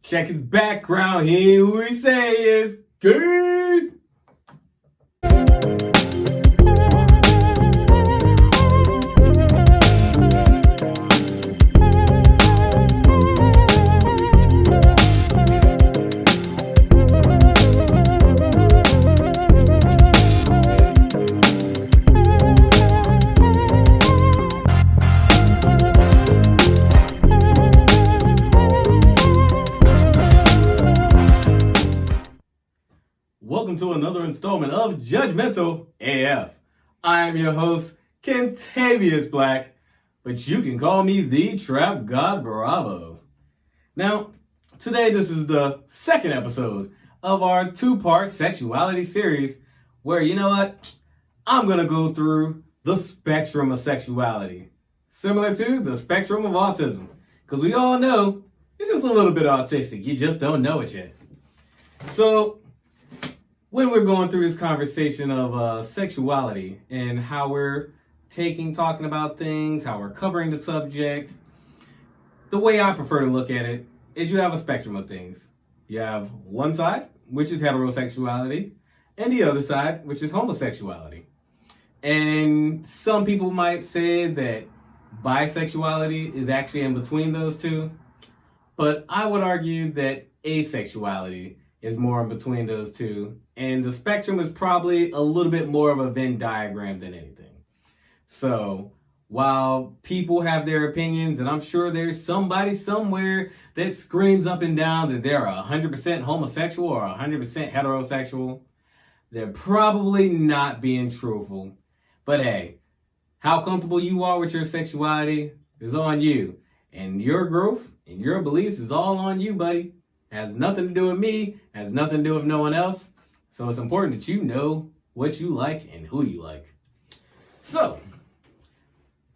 Check his background. He ain't who he say he is. Gay. Welcome to another installment of Judgmental AF. I am your host, Kentavious Black, but you can call me the Trap God Bravo. Now, today this is the second episode of our two-part sexuality series where, you know what, I'm going to go through the spectrum of sexuality, similar to the spectrum of autism, because we all know you're just a little bit autistic, you just don't know it yet. So, when we're going through this conversation of sexuality and how we're talking about things, how we're covering the subject, the way I prefer to look at it is you have a spectrum of things. You have one side, which is heterosexuality, and the other side, which is homosexuality. And some people might say that bisexuality is actually in between those two, but I would argue that asexuality is more in between those two, and the spectrum is probably a little bit more of a Venn diagram than anything. So while people have their opinions, and I'm sure there's somebody somewhere that screams up and down that they're 100% homosexual or 100% heterosexual, they're probably not being truthful. But hey, how comfortable you are with your sexuality is on you, and your growth and your beliefs is all on you, buddy. Has nothing to do with me, has nothing to do with no one else. So it's important that you know what you like and who you like. So,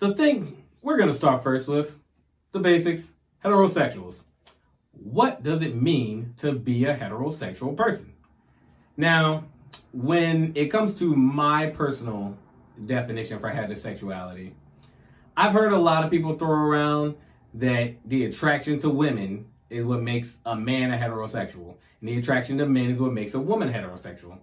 the thing we're going to start first with, the basics, heterosexuals. What does it mean to be a heterosexual person? Now, when it comes to my personal definition for heterosexuality, I've heard a lot of people throw around that the attraction to women is what makes a man a heterosexual, and the attraction to men is what makes a woman heterosexual.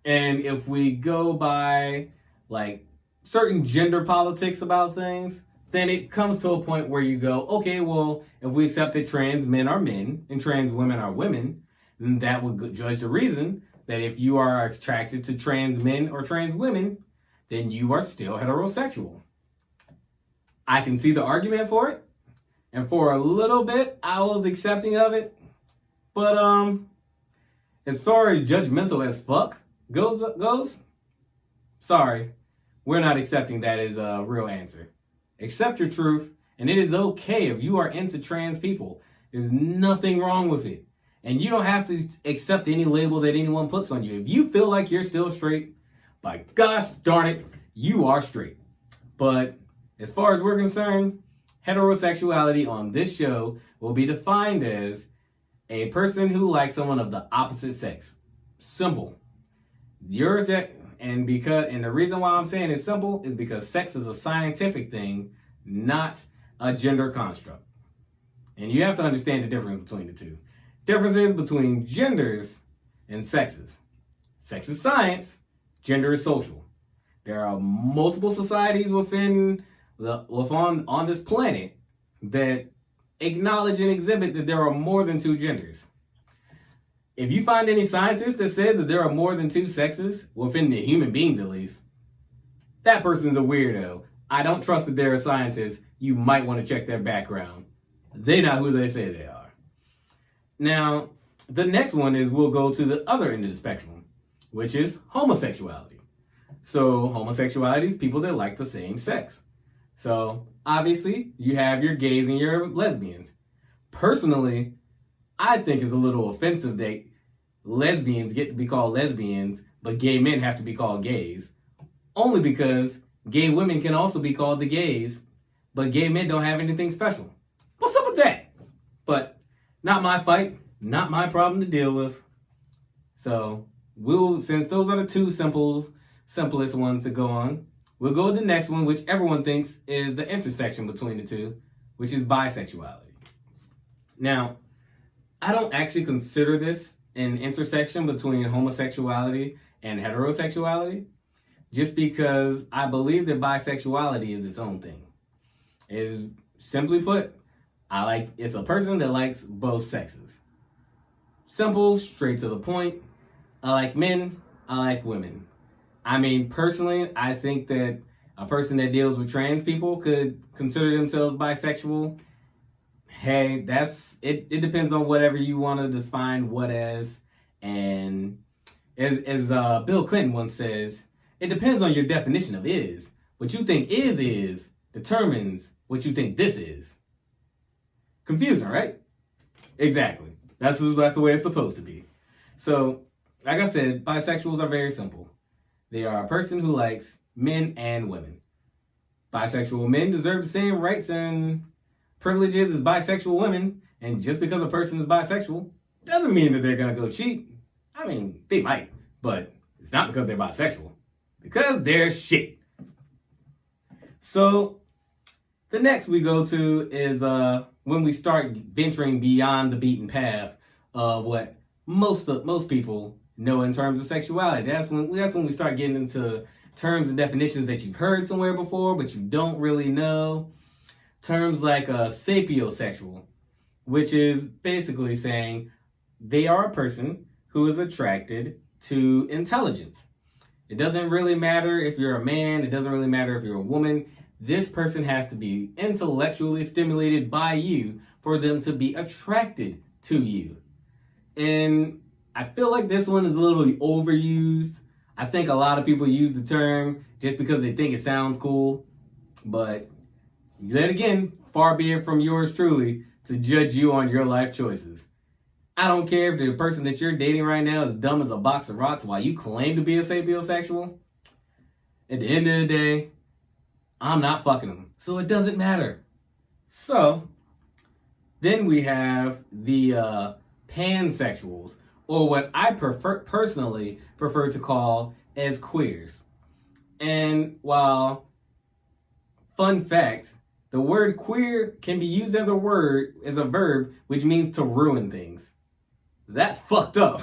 And if we go by like certain gender politics about things, then it comes to a point where you go, okay, well, if we accept that trans men are men and trans women are women, then that would judge the reason that if you are attracted to trans men or trans women, then you are still heterosexual. I can see the argument for it. And for a little bit, I was accepting of it. But as far as judgmental as fuck goes, sorry, we're not accepting that as a real answer. Accept your truth, and it is okay if you are into trans people. There's nothing wrong with it. And you don't have to accept any label that anyone puts on you. If you feel like you're still straight, by gosh darn it, you are straight. But as far as we're concerned, heterosexuality on this show will be defined as a person who likes someone of the opposite sex. Simple. And the reason why I'm saying it's simple is because sex is a scientific thing, not a gender construct. And you have to understand the difference between the two. Differences between genders and sexes. Sex is science, gender is social. There are multiple societies on this planet that acknowledge and exhibit that there are more than two genders. If you find any scientists that say that there are more than two sexes, within the human beings at least, that person's a weirdo. I don't trust that they're a scientist. You might want to check their background. They're not who they say they are. Now, the next one is we'll go to the other end of the spectrum, which is homosexuality. So homosexuality is people that like the same sex. So, obviously, you have your gays and your lesbians. Personally, I think it's a little offensive that lesbians get to be called lesbians, but gay men have to be called gays. Only because gay women can also be called the gays, but gay men don't have anything special. What's up with that? But not my fight, not my problem to deal with. So, since those are the two simplest ones to go on, we'll go to the next one, which everyone thinks is the intersection between the two, which is bisexuality. Now, I don't actually consider this an intersection between homosexuality and heterosexuality, just because I believe that bisexuality is its own thing. Is simply put, it's a person that likes both sexes. Simple, straight to the point. I like men, I like women. I mean, personally, I think that a person that deals with trans people could consider themselves bisexual. Hey, it depends on whatever you want to define what as. And as Bill Clinton once says, it depends on your definition of is. What you think is determines what you think this is. Confusing, right? Exactly. That's the way it's supposed to be. So, like I said, bisexuals are very simple. They are a person who likes men and women. Bisexual men deserve the same rights and privileges as bisexual women, and just because a person is bisexual doesn't mean that they're going to go cheat. I mean, they might, but it's not because they're bisexual. Because they're shit. So, the next we go to is when we start venturing beyond the beaten path of what most people know in terms of sexuality. That's when we start getting into terms and definitions that you've heard somewhere before, but you don't really know. Terms like sapiosexual, which is basically saying they are a person who is attracted to intelligence. It doesn't really matter if you're a man. It doesn't really matter if you're a woman. This person has to be intellectually stimulated by you for them to be attracted to you. And I feel like this one is a little overused. I think a lot of people use the term just because they think it sounds cool. But then again, far be it from yours truly to judge you on your life choices. I don't care if the person that you're dating right now is dumb as a box of rocks while you claim to be a sapiosexual. At the end of the day, I'm not fucking them. So it doesn't matter. So, then we have the pansexuals, or what I personally prefer to call as queers. And while, fun fact, the word queer can be used as a verb, which means to ruin things. That's fucked up.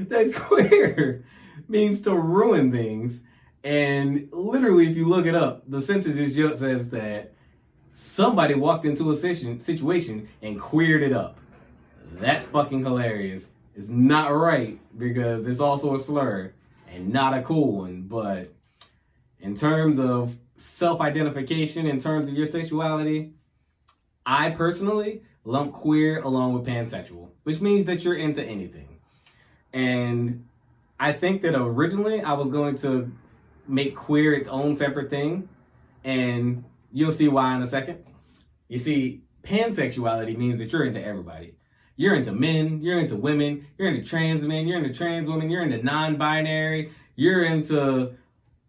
That queer means to ruin things. And literally, if you look it up, the sentence just says that somebody walked into a situation and queered it up. That's fucking hilarious. It's not right because it's also a slur and not a cool one. But in terms of self-identification, in terms of your sexuality, I personally lump queer along with pansexual, which means that you're into anything. And I think that originally I was going to make queer its own separate thing, and you'll see why in a second. You see, pansexuality means that you're into everybody. You're into men, you're into women, you're into trans men, you're into trans women, you're into non-binary, you're into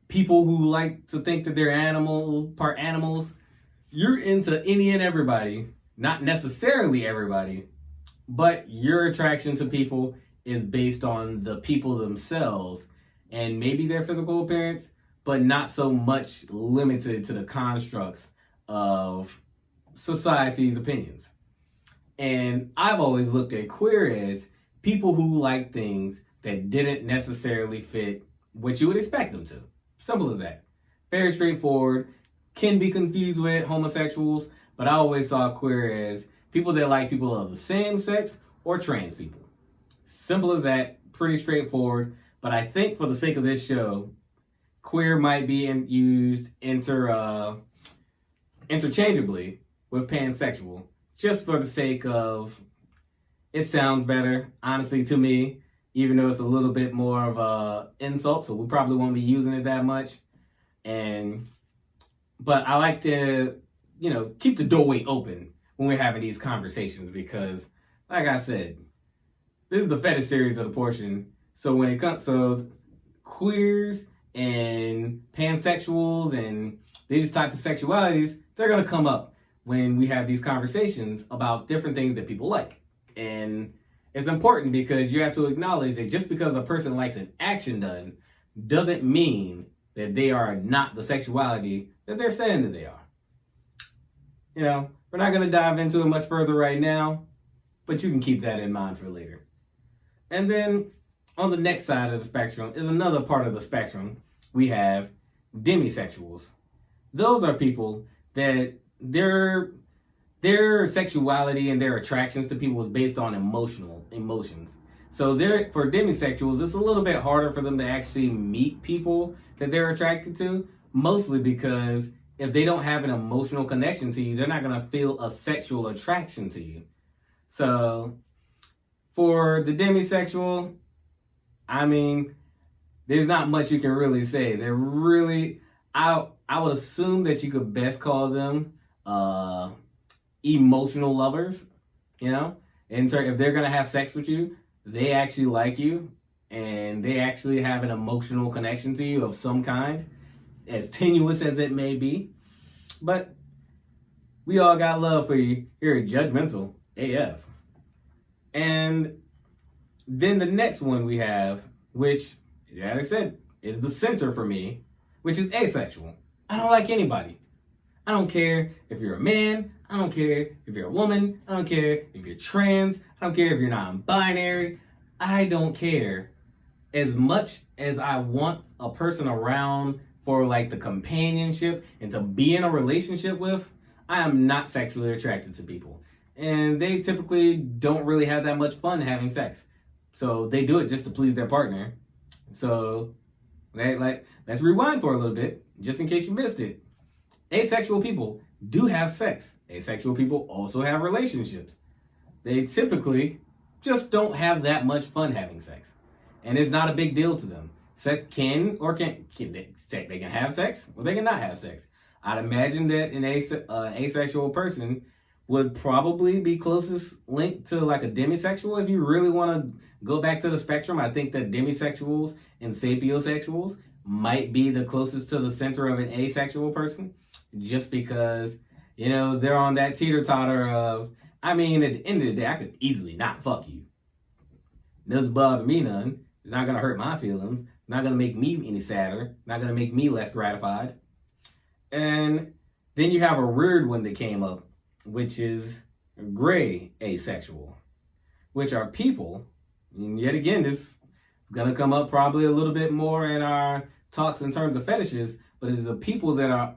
people who like to think that they're part animals. You're into any and everybody, not necessarily everybody, but your attraction to people is based on the people themselves and maybe their physical appearance, but not so much limited to the constructs of society's opinions. And I've always looked at queer as people who like things that didn't necessarily fit what you would expect them to. Simple as that. Very straightforward. Can be confused with homosexuals, but I always saw queer as people that like people of the same sex or trans people. Simple as that. Pretty straightforward. But I think for the sake of this show, queer might be used interchangeably with pansexual, just for the sake of it sounds better, honestly, to me, even though it's a little bit more of a insult, so we probably won't be using it that much. But I like to, keep the doorway open when we're having these conversations because, like I said, this is the fetish series of the portion. So when it comes, queers and pansexuals and these types of sexualities, they're going to come up when we have these conversations about different things that people like. And it's important because you have to acknowledge that just because a person likes an action done doesn't mean that they are not the sexuality that they're saying that they are. we're not going to dive into it much further right now, but you can keep that in mind for later. And then on the next side of the spectrum is another part of the spectrum. We have demisexuals. Those are people that their sexuality and their attractions to people is based on emotions. So for demisexuals, it's a little bit harder for them to actually meet people that they're attracted to, mostly because if they don't have an emotional connection to you, they're not going to feel a sexual attraction to you. So for the demisexual, there's not much you can really say. They're really, I would assume that you could best call them emotional lovers, if they're going to have sex with you, they actually like you and they actually have an emotional connection to you of some kind, as tenuous as it may be. But we all got love for you here at Judgmental AF. And then the next one we have, which, like I said, is the center for me, which is asexual. I don't like anybody. I don't care if you're a man. I don't care if you're a woman. I don't care if you're trans. I don't care if you're non-binary. I don't care. As much as I want a person around for like the companionship and to be in a relationship with, I am not sexually attracted to people. And they typically don't really have that much fun having sex. So they do it just to please their partner. So let's rewind for a little bit, just in case you missed it. Asexual people do have sex. Asexual people also have relationships. They typically just don't have that much fun having sex. And it's not a big deal to them. Sex they can have sex or they can not have sex. I'd imagine that an asexual person would probably be closest linked to like a demisexual. If you really want to go back to the spectrum, I think that demisexuals and sapiosexuals might be the closest to the center of an asexual person, just because, they're on that teeter-totter of, at the end of the day, I could easily not fuck you. Doesn't bother me none. It's not going to hurt my feelings. Not going to make me any sadder. Not going to make me less gratified. And then you have a weird one that came up, which is gray asexual, which are people, and yet again, this is going to come up probably a little bit more in our talks in terms of fetishes, but it's the people that are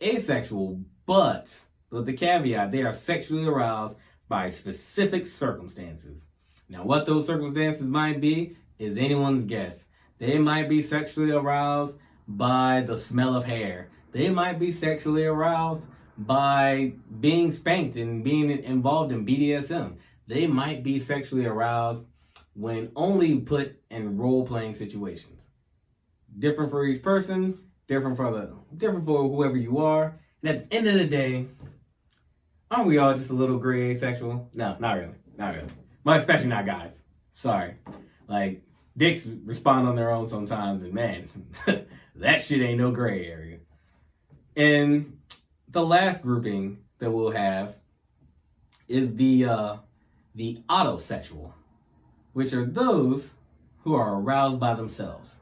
asexual, but with the caveat, they are sexually aroused by specific circumstances. Now, what those circumstances might be is anyone's guess. They might be sexually aroused by the smell of hair. They might be sexually aroused by being spanked and being involved in BDSM. They might be sexually aroused when only put in role-playing situations. Different for each person, different for whoever you are. And at the end of the day, aren't we all just a little gray asexual? No, not really. But especially not guys. Sorry. Like, dicks respond on their own sometimes, and man, that shit ain't no gray area. And the last grouping that we'll have is the autosexual, which are those who are aroused by themselves.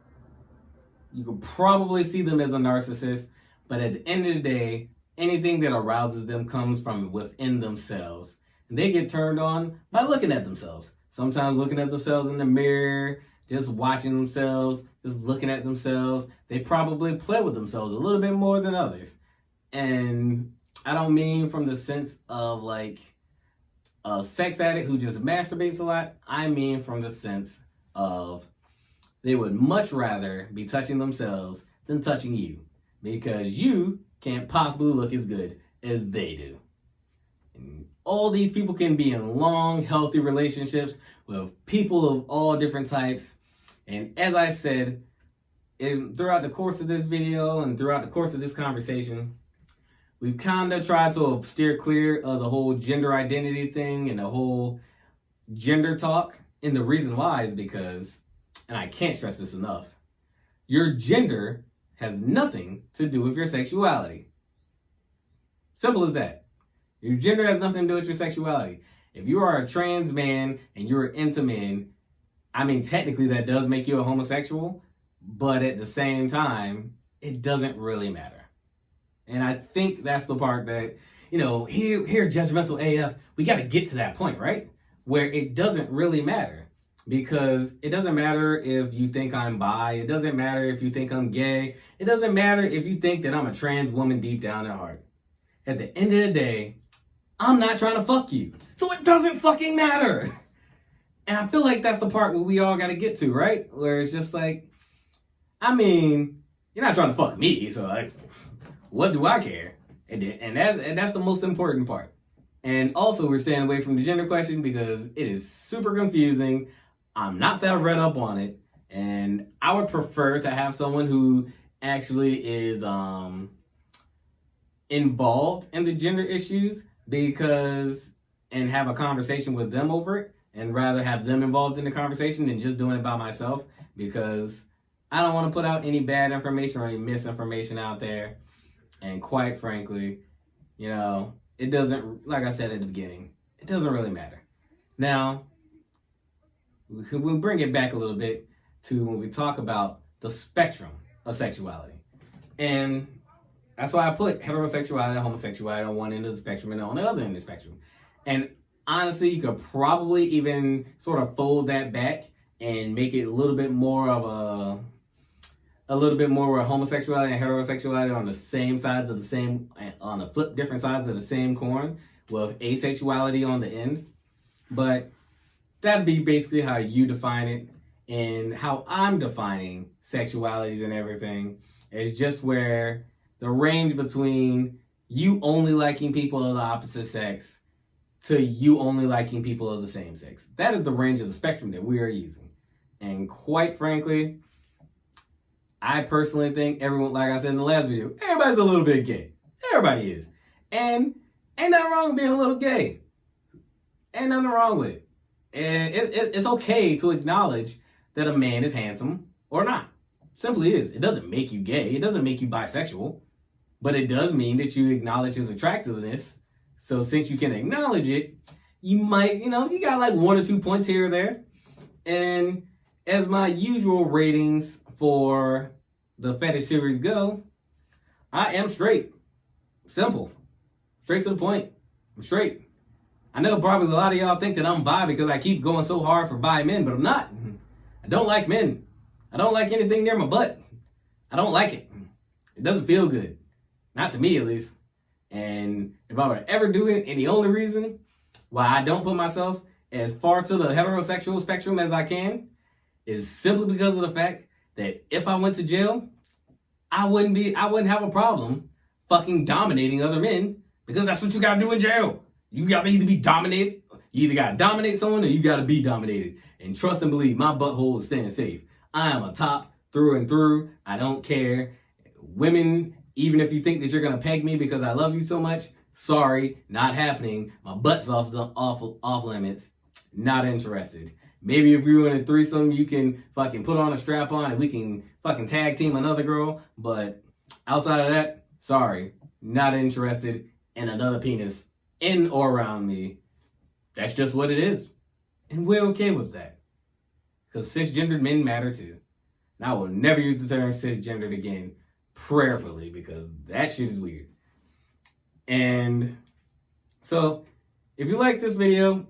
You could probably see them as a narcissist, but at the end of the day, anything that arouses them comes from within themselves. And they get turned on by looking at themselves. Sometimes looking at themselves in the mirror, just watching themselves, just looking at themselves. They probably play with themselves a little bit more than others. And I don't mean from the sense of like a sex addict who just masturbates a lot. I mean from the sense of they would much rather be touching themselves than touching you, because you can't possibly look as good as they do. And all these people can be in long, healthy relationships with people of all different types. And as I've said, throughout the course of this video and throughout the course of this conversation, we've kind of tried to steer clear of the whole gender identity thing and the whole gender talk. And the reason why is because, and I can't stress this enough, your gender has nothing to do with your sexuality. Simple as that. Your gender has nothing to do with your sexuality. If you are a trans man and you're into men, technically that does make you a homosexual, but at the same time, it doesn't really matter. And I think that's the part that here, Judgmental AF, we got to get to that point, right? Where it doesn't really matter. Because it doesn't matter if you think I'm bi. It doesn't matter if you think I'm gay. It doesn't matter if you think that I'm a trans woman deep down at heart. At the end of the day, I'm not trying to fuck you. So it doesn't fucking matter. And I feel like that's the part where we all got to get to, right? Where it's just like, I mean, you're not trying to fuck me. So like, what do I care? And that's the most important part. And also, we're staying away from the gender question because it is super confusing. I'm not that read up on it, and I would prefer to have someone who actually is involved in the gender issues and have a conversation with them over it, and rather have them involved in the conversation than just doing it by myself, because I don't want to put out any bad information or any misinformation out there. And quite frankly, it doesn't, like I said at the beginning, it doesn't really matter. Now, we'll bring it back a little bit to when we talk about the spectrum of sexuality. And that's why I put heterosexuality and homosexuality on one end of the spectrum and on the other end of the spectrum. And honestly, you could probably even sort of fold that back and make it a little bit more where homosexuality and heterosexuality are on the same sides of the same, on the different sides of the same coin, with asexuality on the end. But that'd be basically how you define it, and how I'm defining sexualities and everything is just where the range between you only liking people of the opposite sex to you only liking people of the same sex. That is the range of the spectrum that we are using. And quite frankly, I personally think everyone, like I said in the last video, everybody's a little bit gay. Everybody is. And ain't nothing wrong with being a little gay. Ain't nothing wrong with it. And it's okay to acknowledge that a man is handsome or not. Simply is. It doesn't make you gay. It doesn't make you bisexual. But it does mean that you acknowledge his attractiveness. So since you can acknowledge it, you might, you got like 1 or 2 points here or there. And as my usual ratings for the fetish series go, I am straight. Simple. Straight to the point. I'm straight. I know probably a lot of y'all think that I'm bi because I keep going so hard for bi men, but I'm not. I don't like men. I don't like anything near my butt. I don't like it. It doesn't feel good. Not to me, at least. And if I were to ever do it, and the only reason why I don't put myself as far to the heterosexual spectrum as I can is simply because of the fact that if I went to jail, I wouldn't have a problem fucking dominating other men, because that's what you gotta do in jail. You gotta either be dominated, you either gotta dominate someone, or you gotta be dominated. And trust and believe, my butthole is staying safe. I am a top through and through. I don't care. Women, even if you think that you're gonna peg me because I love you so much, sorry, not happening. My butt's off limits. Not interested. Maybe if we were in a threesome, you can fucking put on a strap on and we can fucking tag team another girl. But outside of that, sorry, not interested in another penis in or around me. That's just what it is. And we're okay with that. Because cisgendered men matter too. And I will never use the term cisgendered again, prayerfully, because that shit is weird. And so, if you like this video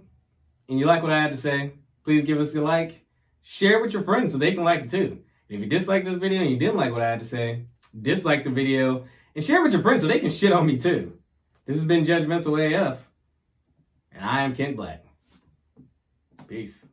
and you like what I had to say, please give us a like. Share it with your friends so they can like it too. And if you dislike this video and you didn't like what I had to say, dislike the video and share it with your friends so they can shit on me too. This has been Judgmental AF, and I am Kent Black. Peace.